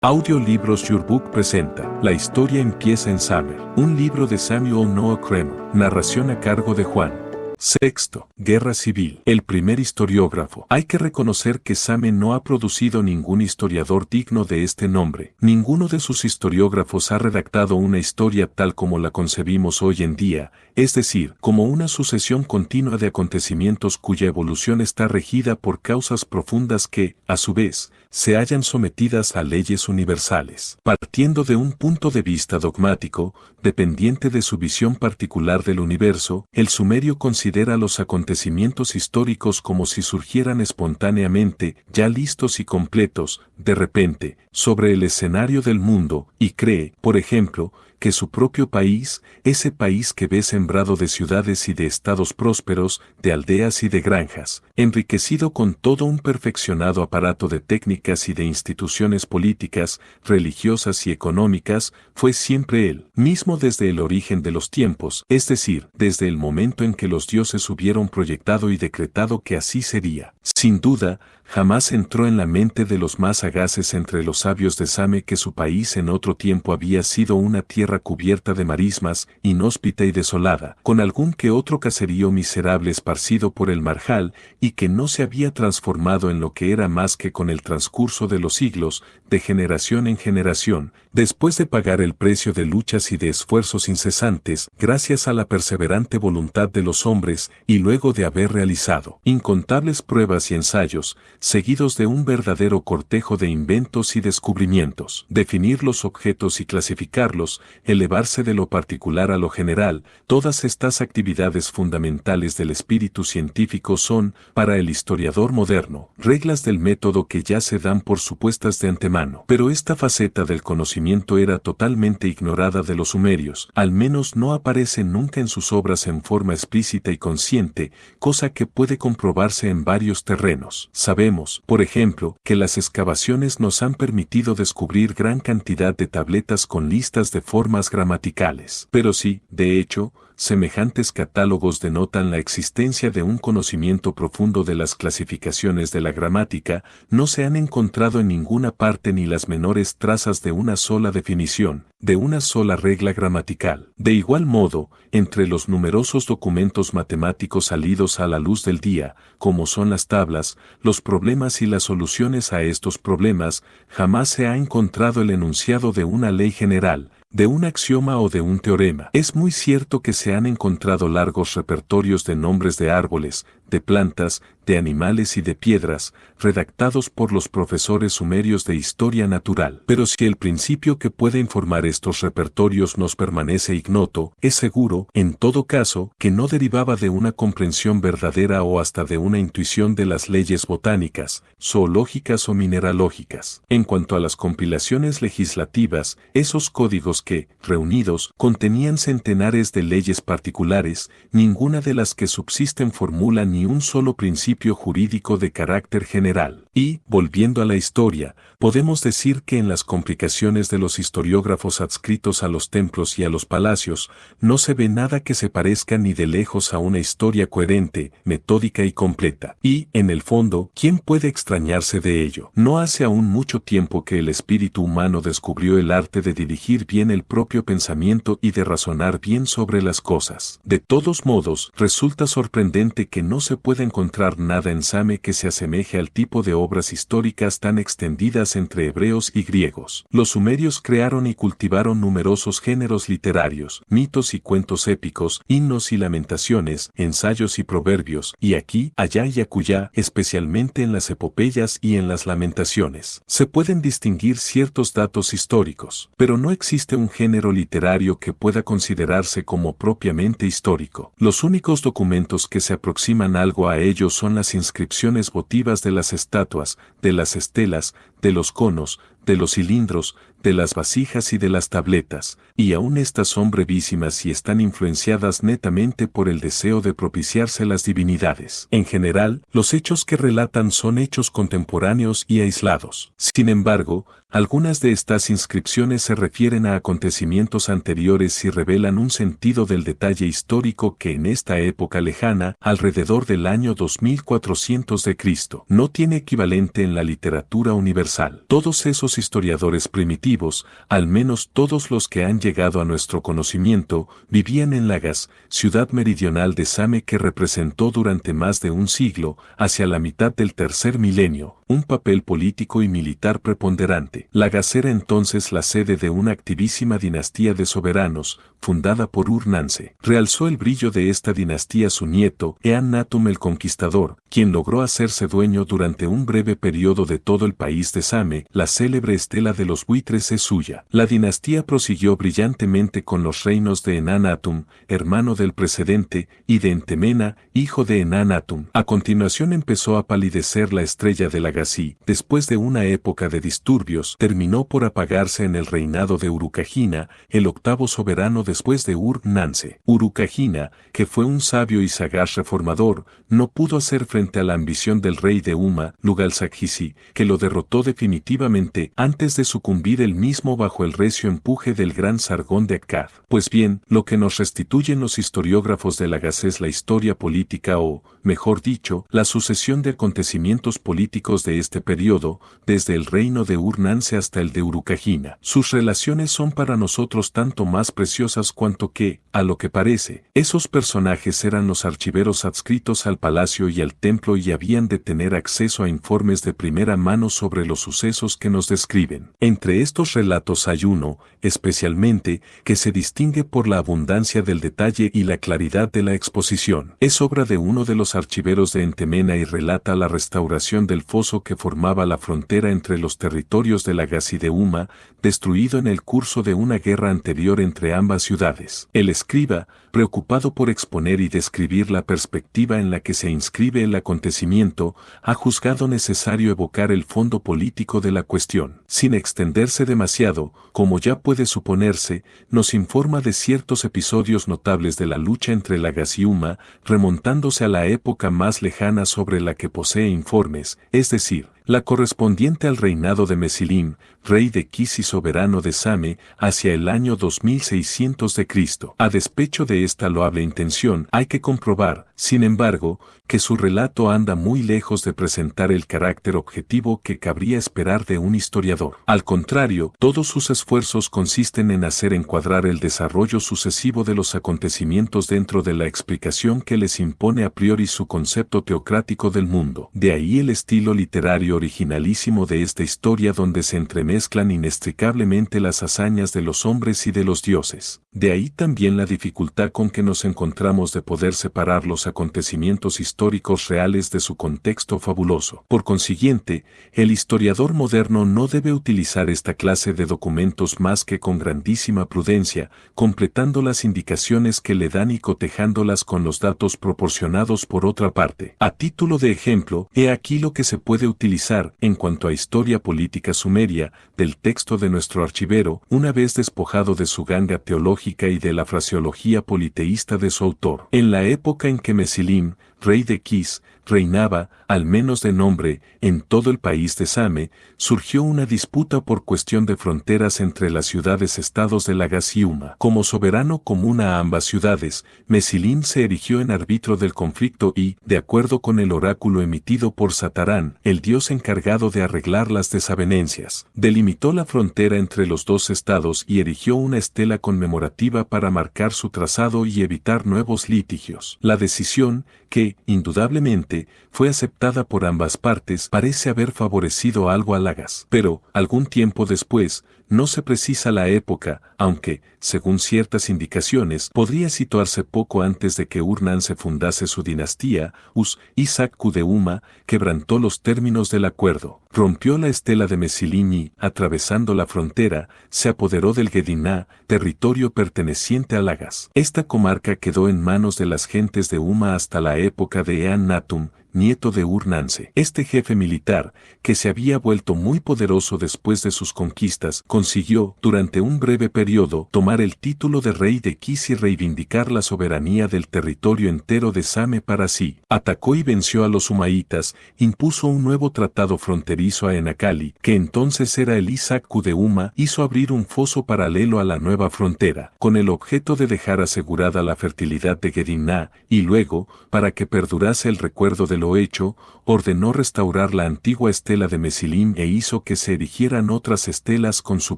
Audiolibros Your Book presenta La historia empieza en Summer, un libro de Samuel Noah Kramer, narración a cargo de Juan. Sexto, Guerra Civil. El primer historiógrafo. Hay que reconocer que Same no ha producido ningún historiador digno de este nombre. Ninguno de sus historiógrafos ha redactado una historia tal como la concebimos hoy en día, es decir, como una sucesión continua de acontecimientos cuya evolución está regida por causas profundas que, a su vez, se hallan sometidas a leyes universales. Partiendo de un punto de vista dogmático, dependiente de su visión particular del universo, el sumerio considera los acontecimientos históricos como si surgieran espontáneamente, ya listos y completos, de repente, sobre el escenario del mundo, y cree, por ejemplo, que su propio país, ese país que ve sembrado de ciudades y de estados prósperos, de aldeas y de granjas, enriquecido con todo un perfeccionado aparato de técnicas y de instituciones políticas, religiosas y económicas, fue siempre él mismo desde el origen de los tiempos, es decir, desde el momento en que los dioses hubieron proyectado y decretado que así sería. Sin duda, jamás entró en la mente de los más sagaces entre los sabios de Same que su país en otro tiempo había sido una tierra cubierta de marismas, inhóspita y desolada, con algún que otro caserío miserable esparcido por el marjal, y que no se había transformado en lo que era más que con el transcurso de los siglos, de generación en generación, después de pagar el precio de luchas y de esfuerzos incesantes, gracias a la perseverante voluntad de los hombres, y luego de haber realizado incontables pruebas y ensayos, seguidos de un verdadero cortejo de inventos y descubrimientos. Definir los objetos y clasificarlos, elevarse de lo particular a lo general, todas estas actividades fundamentales del espíritu científico son, para el historiador moderno, reglas del método que ya se dan por supuestas de antemano. Pero esta faceta del conocimiento era totalmente ignorada de los sumerios, al menos no aparece nunca en sus obras en forma explícita y consciente, cosa que puede comprobarse en varios terrenos. Sabemos, por ejemplo, que las excavaciones nos han permitido descubrir gran cantidad de tabletas con listas de formas gramaticales. Pero sí, de hecho, semejantes catálogos denotan la existencia de un conocimiento profundo de las clasificaciones de la gramática, no se han encontrado en ninguna parte ni las menores trazas de una sola definición, de una sola regla gramatical. De igual modo, entre los numerosos documentos matemáticos salidos a la luz del día, como son las tablas, los problemas y las soluciones a estos problemas, jamás se ha encontrado el enunciado de una ley general, de un axioma o de un teorema. Es muy cierto que se han encontrado largos repertorios de nombres de árboles, de plantas, de animales y de piedras, redactados por los profesores sumerios de historia natural. Pero si el principio que puede informar estos repertorios nos permanece ignoto, es seguro, en todo caso, que no derivaba de una comprensión verdadera o hasta de una intuición de las leyes botánicas, zoológicas o mineralógicas. En cuanto a las compilaciones legislativas, esos códigos que, reunidos, contenían centenares de leyes particulares, ninguna de las que subsisten formula ni un solo principio jurídico de carácter general. Y, volviendo a la historia, podemos decir que en las complicaciones de los historiógrafos adscritos a los templos y a los palacios, no se ve nada que se parezca ni de lejos a una historia coherente, metódica y completa. Y, en el fondo, ¿quién puede extrañarse de ello? No hace aún mucho tiempo que el espíritu humano descubrió el arte de dirigir bien el propio pensamiento y de razonar bien sobre las cosas. De todos modos, resulta sorprendente que no se pueda encontrar nada en Same que se asemeje al tipo de obras históricas tan extendidas entre hebreos y griegos. Los sumerios crearon y cultivaron numerosos géneros literarios, mitos y cuentos épicos, himnos y lamentaciones, ensayos y proverbios, y aquí, allá y acullá, especialmente en las epopeyas y en las lamentaciones, se pueden distinguir ciertos datos históricos, pero no existe un género literario que pueda considerarse como propiamente histórico. Los únicos documentos que se aproximan algo a ello son las inscripciones votivas de las estatuas, de las estelas, de los conos, de los cilindros, de las vasijas y de las tabletas, y aún estas son brevísimas y están influenciadas netamente por el deseo de propiciarse las divinidades. En general, los hechos que relatan son hechos contemporáneos y aislados. Sin embargo, algunas de estas inscripciones se refieren a acontecimientos anteriores y revelan un sentido del detalle histórico que en esta época lejana, alrededor del año 2400 de Cristo, no tiene equivalente en la literatura universal. universal. Todos esos historiadores primitivos, al menos todos los que han llegado a nuestro conocimiento, vivían en Lagas, ciudad meridional de Same que representó durante más de un siglo, hacia la mitad del tercer milenio, un papel político y militar preponderante. Lagas era entonces la sede de una activísima dinastía de soberanos, fundada por Ur-Nanse. Realzó el brillo de esta dinastía su nieto, Eannatum el Conquistador, quien logró hacerse dueño durante un breve periodo de todo el país de Same. La célebre estela de los buitres es suya. La dinastía prosiguió brillantemente con los reinos de Eannatum, hermano del precedente, y de Entemena, hijo de Eannatum. A continuación empezó a palidecer la estrella de Lagasí. Después de una época de disturbios, terminó por apagarse en el reinado de Urukagina, el octavo soberano después de Ur-Nanse. Urukagina, que fue un sabio y sagaz reformador, no pudo hacer frente a la ambición del rey de Uma, Lugalsakhisi, que lo derrotó definitivamente antes de sucumbir él mismo bajo el recio empuje del gran Sargón de Akkad. Pues bien, lo que nos restituyen los historiógrafos de Lagas es la historia política o, mejor dicho, la sucesión de acontecimientos políticos de este periodo, desde el reino de Ur-Nanse hasta el de Urukagina. Sus relaciones son para nosotros tanto más preciosas cuanto que, a lo que parece, esos personajes eran los archiveros adscritos al palacio y al templo y habían de tener acceso a informes de primera mano sobre los sucesos que nos describen. Entre estos relatos hay uno, especialmente, que se distingue por la abundancia del detalle y la claridad de la exposición. Es obra de uno de los archiveros de Entemena y relata la restauración del foso que formaba la frontera entre los territorios de Lagas y de Uma, destruido en el curso de una guerra anterior entre ambas ciudades. El escriba, preocupado por exponer y describir la perspectiva en la que se inscribe el acontecimiento, ha juzgado necesario evocar el fondo político de la cuestión. Sin extenderse demasiado, como ya puede suponerse, nos informa de ciertos episodios notables de la lucha entre Lagas y Uma, remontándose a la época más lejana sobre la que posee informes, es decir, la correspondiente al reinado de Mesilín, rey de Kis y soberano de Same, hacia el año 2600 de Cristo. A despecho de esta loable intención, hay que comprobar, sin embargo, que su relato anda muy lejos de presentar el carácter objetivo que cabría esperar de un historiador. Al contrario, todos sus esfuerzos consisten en hacer encuadrar el desarrollo sucesivo de los acontecimientos dentro de la explicación que les impone a priori su concepto teocrático del mundo. De ahí el estilo literario originalísimo de esta historia donde se entremezclan inextricablemente las hazañas de los hombres y de los dioses. De ahí también la dificultad con que nos encontramos de poder separar los acontecimientos históricos reales de su contexto fabuloso. Por consiguiente, el historiador moderno no debe utilizar esta clase de documentos más que con grandísima prudencia, completando las indicaciones que le dan y cotejándolas con los datos proporcionados por otra parte. A título de ejemplo, he aquí lo que se puede utilizar en cuanto a historia política sumeria del texto de nuestro archivero, una vez despojado de su ganga teológica y de la fraseología politeísta de su autor. En la época en que Mesilín, rey de Kis, reinaba, al menos de nombre, en todo el país de Same, surgió una disputa por cuestión de fronteras entre las ciudades-estados de Lagas y Uma. Como soberano común a ambas ciudades, Mesilín se erigió en árbitro del conflicto y, de acuerdo con el oráculo emitido por Satarán, el dios encargado de arreglar las desavenencias, delimitó la frontera entre los dos estados y erigió una estela conmemorativa para marcar su trazado y evitar nuevos litigios. La decisión, que, indudablemente, fue aceptada por ambas partes, parece haber favorecido algo a Lagas. Pero, algún tiempo después, no se precisa la época, aunque, según ciertas indicaciones, podría situarse poco antes de que Ur-Nanse fundase su dinastía, Us-Isaac-Ku de Uma, quebrantó los términos del acuerdo, rompió la estela de Mesilín y, atravesando la frontera, se apoderó del Gediná, territorio perteneciente a Lagas. Esta comarca quedó en manos de las gentes de Uma hasta la época de Eannatum, nieto de Ur-Nanse. Este jefe militar, que se había vuelto muy poderoso después de sus conquistas, consiguió, durante un breve periodo, tomar el título de rey de Kis y reivindicar la soberanía del territorio entero de Same para sí. Atacó y venció a los Umaitas, impuso un nuevo tratado fronterizo a Enakali, que entonces era el Isaac-Ku de Uma, hizo abrir un foso paralelo a la nueva frontera, con el objeto de dejar asegurada la fertilidad de Gediná, y luego, para que perdurase el recuerdo del lo hecho, ordenó restaurar la antigua estela de Mesilim e hizo que se erigieran otras estelas con su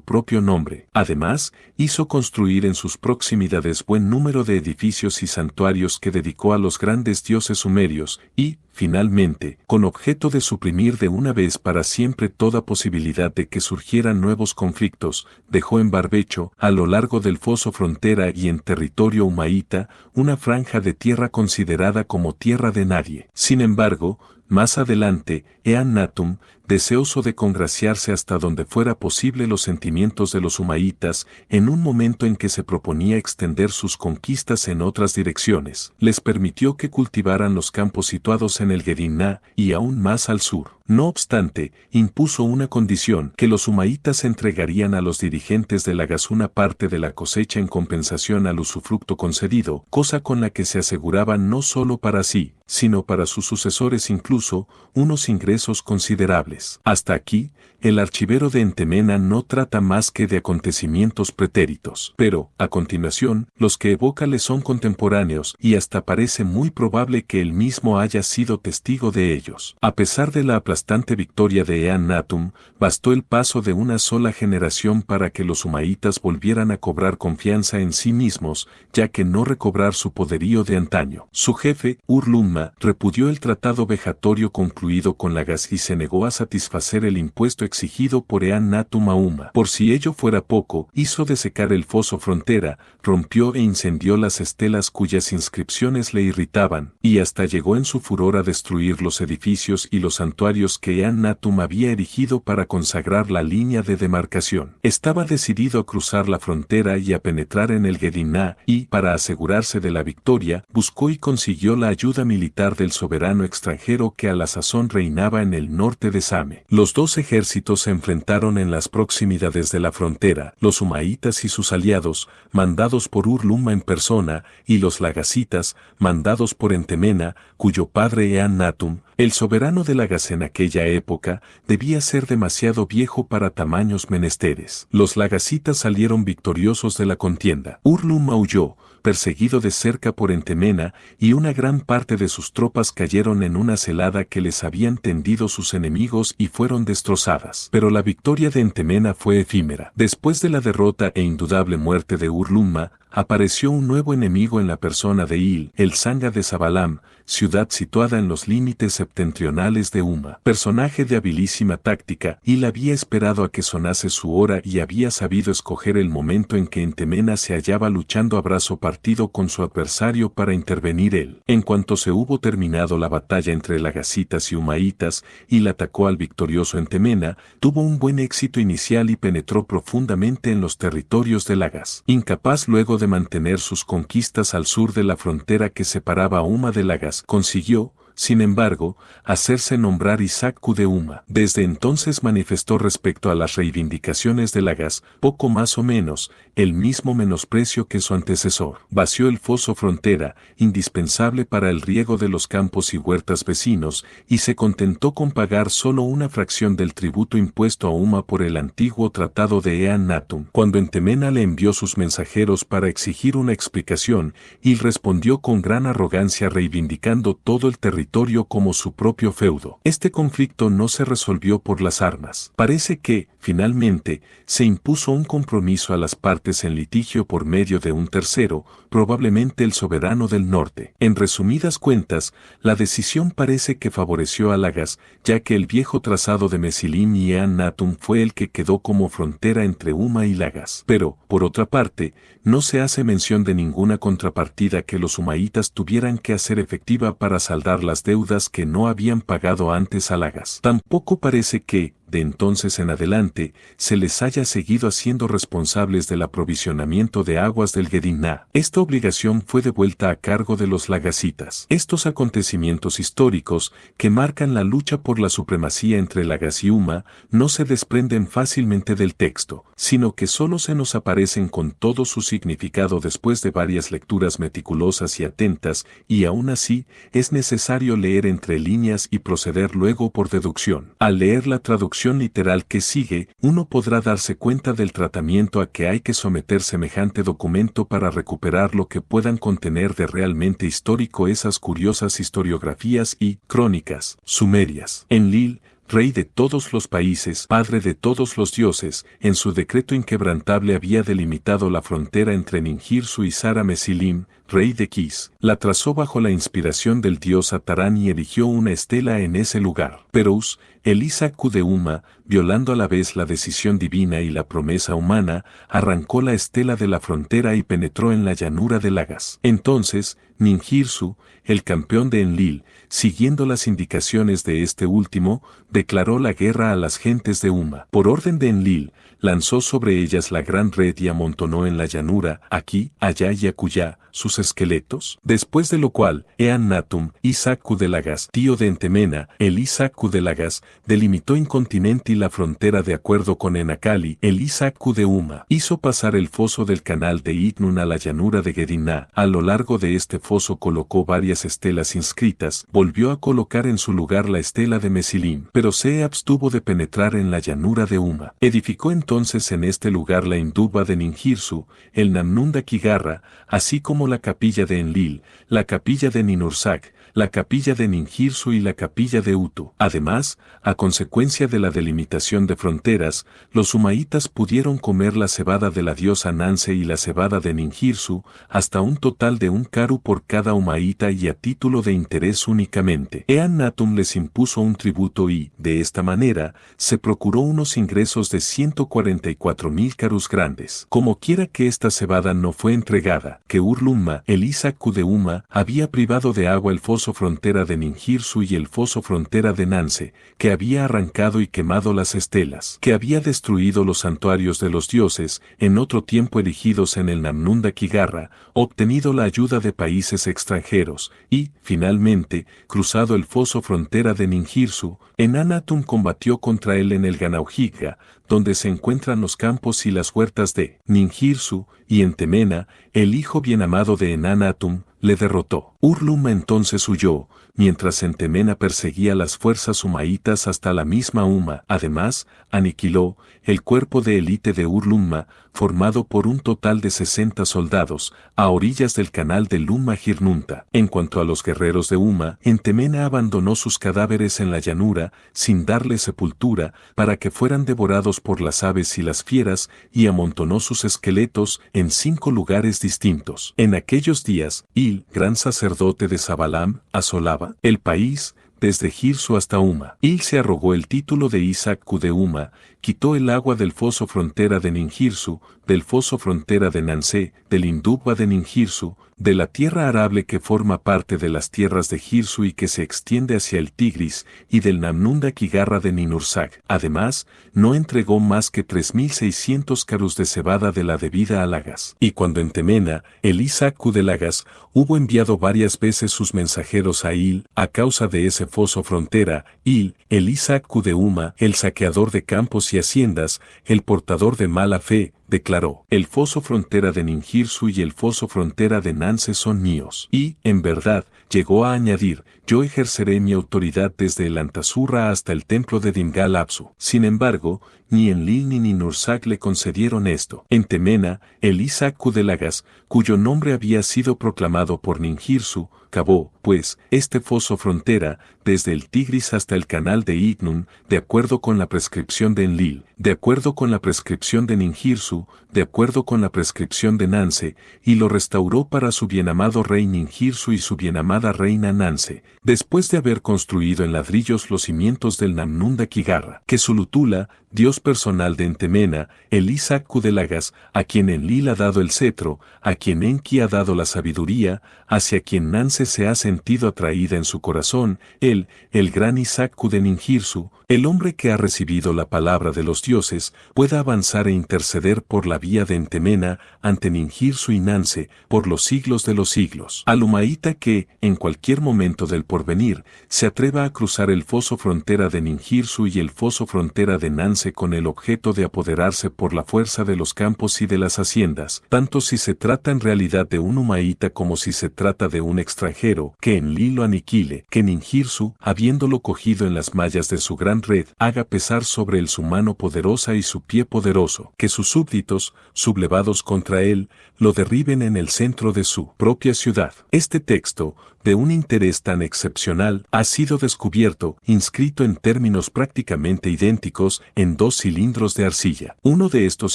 propio nombre. Además, hizo construir en sus proximidades buen número de edificios y santuarios que dedicó a los grandes dioses sumerios y, finalmente, con objeto de suprimir de una vez para siempre toda posibilidad de que surgieran nuevos conflictos, dejó en barbecho, a lo largo del foso frontera y en territorio umaíta, una franja de tierra considerada como tierra de nadie. Sin embargo, más adelante, Eannatum, deseoso de congraciarse hasta donde fuera posible los sentimientos de los umaítas, en un momento en que se proponía extender sus conquistas en otras direcciones, les permitió que cultivaran los campos situados en el Gediná y aún más al sur. No obstante, impuso una condición, que los umaítas entregarían a los dirigentes de Lagas una parte de la cosecha en compensación al usufructo concedido, cosa con la que se aseguraban no solo para sí, sino para sus sucesores incluso, unos ingresos considerables. Hasta aquí, el archivero de Entemena no trata más que de acontecimientos pretéritos. Pero, a continuación, los que evoca le son contemporáneos y hasta parece muy probable que él mismo haya sido testigo de ellos. A pesar de la aplastante victoria de Eannatum, bastó el paso de una sola generación para que los umaítas volvieran a cobrar confianza en sí mismos, ya que no recobrar su poderío de antaño. Su jefe, Ur-Lumma, repudió el tratado vejatorio concluido con Lagas y se negó a satisfacer el impuesto exigido por Eannatum a Uma. Por si ello fuera poco, hizo desecar el foso frontera, rompió e incendió las estelas cuyas inscripciones le irritaban, y hasta llegó en su furor a destruir los edificios y los santuarios que Eannatum había erigido para consagrar la línea de demarcación. Estaba decidido a cruzar la frontera y a penetrar en el Gediná y, para asegurarse de la victoria, buscó y consiguió la ayuda militar del soberano extranjero que a la sazón reinaba en el norte de Same. Los dos ejércitos se enfrentaron en las proximidades de la frontera, los umaítas y sus aliados, mandados por Ur-Lumma en persona, y los lagasitas, mandados por Entemena, cuyo padre Eannatum, el soberano de Lagas en aquella época, debía ser demasiado viejo para tamaños menesteres. Los lagasitas salieron victoriosos de la contienda. Ur-Lumma huyó, perseguido de cerca por Entemena, y una gran parte de sus tropas cayeron en una celada que les habían tendido sus enemigos y fueron destrozadas. Pero la victoria de Entemena fue efímera. Después de la derrota e indudable muerte de Ur-Lumma, apareció un nuevo enemigo en la persona de Il, el Sanga de Zabalam, ciudad situada en los límites septentrionales de Uma. Personaje de habilísima táctica, Il había esperado a que sonase su hora y había sabido escoger el momento en que Entemena se hallaba luchando a brazo partido con su adversario para intervenir él. En cuanto se hubo terminado la batalla entre lagasitas y umaítas, Il atacó al victorioso Entemena, tuvo un buen éxito inicial y penetró profundamente en los territorios de Lagas. Incapaz luego de mantener sus conquistas al sur de la frontera que separaba a Uma de Lagas, consiguió, sin embargo, hacerse nombrar Isakku de Uma. Desde entonces manifestó respecto a las reivindicaciones de Lagas, poco más o menos, el mismo menosprecio que su antecesor. Vació el foso frontera, indispensable para el riego de los campos y huertas vecinos, y se contentó con pagar solo una fracción del tributo impuesto a Uma por el antiguo tratado de Eannatum. Cuando Entemena le envió sus mensajeros para exigir una explicación, y respondió con gran arrogancia reivindicando todo el territorio como su propio feudo. Este conflicto no se resolvió por las armas. Parece que, finalmente, se impuso un compromiso a las partes en litigio por medio de un tercero, probablemente el soberano del norte. En resumidas cuentas, la decisión parece que favoreció a Lagas, ya que el viejo trazado de Mesilim y Eannatum fue el que quedó como frontera entre Uma y Lagas. Pero, por otra parte, no se hace mención de ninguna contrapartida que los umaítas tuvieran que hacer efectiva para saldar las deudas que no habían pagado antes a Lagas. Tampoco parece que, de entonces en adelante, se les haya seguido haciendo responsables del aprovisionamiento de aguas del Gediná. Esta obligación fue devuelta a cargo de los lagasitas. Estos acontecimientos históricos, que marcan la lucha por la supremacía entre Lagas y Uma, no se desprenden fácilmente del texto, sino que solo se nos aparecen con todo su significado después de varias lecturas meticulosas y atentas, y aún así, es necesario leer entre líneas y proceder luego por deducción. Al leer la traducción traducción literal que sigue, uno podrá darse cuenta del tratamiento a que hay que someter semejante documento para recuperar lo que puedan contener de realmente histórico esas curiosas historiografías y crónicas sumerias. Enlil, rey de todos los países, padre de todos los dioses, en su decreto inquebrantable había delimitado la frontera entre Ninjirsu y Sara-Mesilim, rey de Kis. La trazó bajo la inspiración del dios Atarán y erigió una estela en ese lugar. Pero Us, el Isaku de Uma, violando a la vez la decisión divina y la promesa humana, arrancó la estela de la frontera y penetró en la llanura de Lagas. Entonces, Ninjirsu, el campeón de Enlil, siguiendo las indicaciones de este último, declaró la guerra a las gentes de Uma. Por orden de Enlil, lanzó sobre ellas la gran red y amontonó en la llanura, aquí, allá y acullá, sus esqueletos. Después de lo cual, Eannatum, Isaku de Lagas, tío de Entemena, el Isaku de Lagas, delimitó incontinenti la frontera de acuerdo con Enakali, el Isaku de Uma. Hizo pasar el foso del canal de Itnun a la llanura de Gediná. A lo largo de este foso colocó varias estelas inscritas, volvió a colocar en su lugar la estela de Mesilim, pero se abstuvo de penetrar en la llanura de Uma. Edificó entonces en este lugar la induba de Ninjirsu, el Namnunda Kigarra, así como la capilla de Enlil, la capilla de Ninursak, la capilla de Ninjirsu y la capilla de Utu. Además, a consecuencia de la delimitación de fronteras, los umaitas pudieron comer la cebada de la diosa Nanse y la cebada de Ninjirsu, hasta un total de un karu por cada umaita y a título de interés únicamente. Eannatum les impuso un tributo y, de esta manera, se procuró unos ingresos de 144,000 karus grandes. Como quiera que esta cebada no fue entregada, que Urlumma, el Isaku de Uma, había privado de agua el foso frontera de Ninjirsu y el foso frontera de Nanse, que había arrancado y quemado las estelas, que había destruido los santuarios de los dioses, en otro tiempo erigidos en el Namnunda Kigarra, obtenido la ayuda de países extranjeros, y, finalmente, cruzado el foso frontera de Ninjirsu, Eannatum combatió contra él en el Ganaujiga, donde se encuentran los campos y las huertas de Ninjirsu, y Entemena, el hijo bien amado de Eannatum, le derrotó. Urlumma entonces huyó, mientras Entemena perseguía las fuerzas umaitas hasta la misma Uma. Además, aniquiló el cuerpo de élite de Urlumma, formado por un total de 60 soldados, a orillas del canal de Lumma Girnunta. En cuanto a los guerreros de Uma, Entemena abandonó sus cadáveres en la llanura, sin darles sepultura, para que fueran devorados por las aves y las fieras, y amontonó sus esqueletos en 5 lugares distintos. En aquellos días, Il, gran sacerdote de Zabalam, asolaba el país, desde Girsu hasta Uma. Il se arrogó el título de Isaku de Uma, quitó el agua del foso frontera de Ninjirsu, del foso frontera de Nanse, del Indubba de Ninjirsu, de la tierra arable que forma parte de las tierras de Girsu y que se extiende hacia el Tigris, y del Namnunda Kigarra de Ninursak. Además, no entregó más que 3,600 karus de cebada de la debida a Lagas. Y cuando Entemena, el Isaku de Lagas, hubo enviado varias veces sus mensajeros a Il, a causa de ese foso frontera, Il, el Isaku de Uma, el saqueador de campos y haciendas, el portador de mala fe, declaró: el foso frontera de Ninjirsu y el foso frontera de Nanse son míos. Y, en verdad, llegó a añadir: yo ejerceré mi autoridad desde el Antasurra hasta el templo de Dimgal Apsu. Sin embargo, ni Enlil ni Ninursak le concedieron esto. Entemena, el Isaku de Lagas, cuyo nombre había sido proclamado por Ninjirsu, cavó, pues, este foso frontera, desde el Tigris hasta el canal de Itnun, de acuerdo con la prescripción de Enlil, de acuerdo con la prescripción de Ninjirsu, de acuerdo con la prescripción de Nanse, y lo restauró para su bienamado rey Ninjirsu y su bienamada reina Nanse, después de haber construido en ladrillos los cimientos del Namnunda Kigarra, que Sulutula, dios personal de Entemena, el Isaku de Lagas, a quien Enlil ha dado el cetro, a quien Enki ha dado la sabiduría, hacia quien Nanse se ha sentido atraída en su corazón, él, el gran Isaku de Ninjirsu, el hombre que ha recibido la palabra de los dioses, pueda avanzar e interceder por la vía de Entemena ante Ninjirsu y Nanse, por los siglos de los siglos. Al umaita que, en cualquier momento del porvenir, se atreva a cruzar el foso frontera de Ninjirsu y el foso frontera de Nanse con con el objeto de apoderarse por la fuerza de los campos y de las haciendas, tanto si se trata en realidad de un humaíta como si se trata de un extranjero, que en lo aniquile, que Ninjirsu, habiéndolo cogido en las mallas de su gran red, haga pesar sobre él su mano poderosa y su pie poderoso, que sus súbditos, sublevados contra él, lo derriben en el centro de su propia ciudad. Este texto, de un interés tan excepcional, ha sido descubierto, inscrito en términos prácticamente idénticos, en 2 cilindros de arcilla. Uno de estos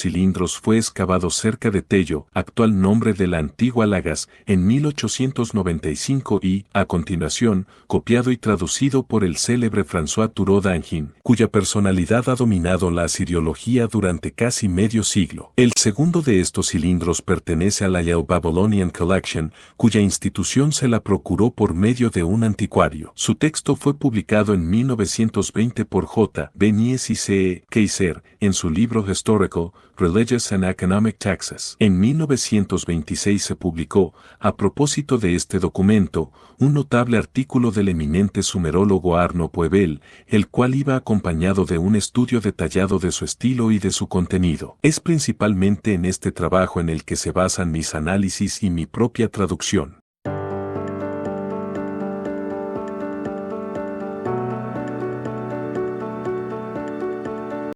cilindros fue excavado cerca de Tello, actual nombre de la antigua Lagas, en 1895 y, a continuación, copiado y traducido por el célebre François Thureau d'Angin, cuya personalidad ha dominado la asiriología durante casi medio siglo. El segundo de estos cilindros pertenece a la Yale Babylonian Collection, cuya institución se la procuró por medio de un anticuario. Su texto fue publicado en 1920 por J. B. Nies y C. E. Kaiser, en su libro Historical, Religious and Economic Taxes. En 1926 se publicó, a propósito de este documento, un notable artículo del eminente sumerólogo Arno Poebel, el cual iba acompañado de un estudio detallado de su estilo y de su contenido. Es principalmente en este trabajo en el que se basan mis análisis y mi propia traducción.